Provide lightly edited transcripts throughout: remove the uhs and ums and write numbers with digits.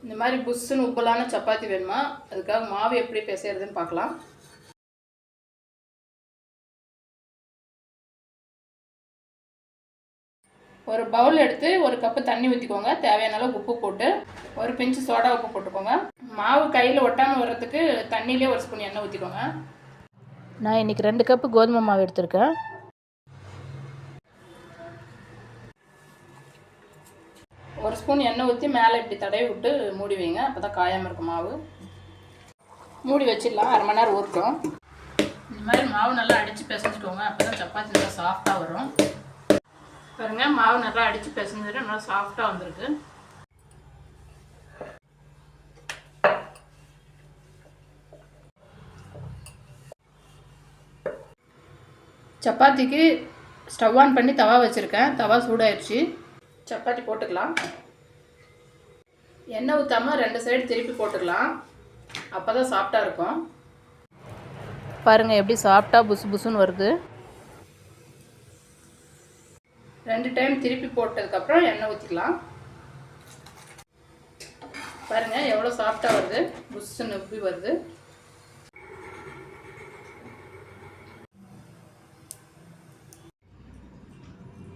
இந்த மாதிரி புஷ்ஷுன்னு உப்பலான சப்பாத்தி வேணுமா? அதுக்காக மாவு எப்படி பிசைறதுன்னு பார்க்கலாம். ஒரு பவுல் எடுத்து 1 கப்பு தண்ணி ஊற்றிக்கோங்க. தேவையான அளவு உப்பு போட்டு ஒரு பிஞ்சு சோடா உப்பு போட்டுக்கோங்க. மாவு கையில் ஒட்டாமல் வர்றதுக்கு தண்ணியிலே 1 ஸ்பூன் எண்ணெய் ஊற்றிக்கோங்க. நான் இன்றைக்கி 2 கப்பு கோதுமை மாவு எடுத்திருக்கேன். ஒரு ஸ்பூன் எண்ணெய் ஊற்றி மேலே இப்படி தடவி விட்டு மூடி வைங்க. அப்போ தான் காயாமல் இருக்கும் மாவு. மூடி வச்சிடலாம். 1/2 மணி நேரம் ஊறட்டும். இந்த மாதிரி மாவு நல்லா அடித்து பிசைஞ்சிக்கோங்க. அப்போ தான் சப்பாத்தி நல்லா சாஃப்டாக வரும். பாருங்கள், மாவு நல்லா அடித்து பிசைஞ்சிட்டு நல்லா சாஃப்டாக வந்திருக்கு. சப்பாத்திக்கு ஸ்டவ் ஆன் பண்ணி தவா வச்சுருக்கேன். தவா சூடாயிடுச்சு. சப்பாத்தி போட்டுக்கலாம். எண்ணெய் ஊற்றாமல் 2 சைடு திருப்பி போட்டுக்கலாம். அப்போ தான் சாஃப்டாக இருக்கும். பாருங்கள் எப்படி சாஃப்டாக புசு புசுன்னு வருது. 2 டைம் திருப்பி போட்டதுக்கப்புறம் எண்ணெய் ஊற்றிக்கலாம். பாருங்கள் எவ்வளோ சாஃப்டாக வருது, புஷ்ஷுன்னு எப்படி வருது.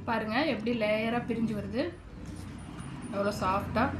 பாருங்கள் எப்படி லேயராக பிரிஞ்சு வருது, எவ்வளோ சாஃப்டாக.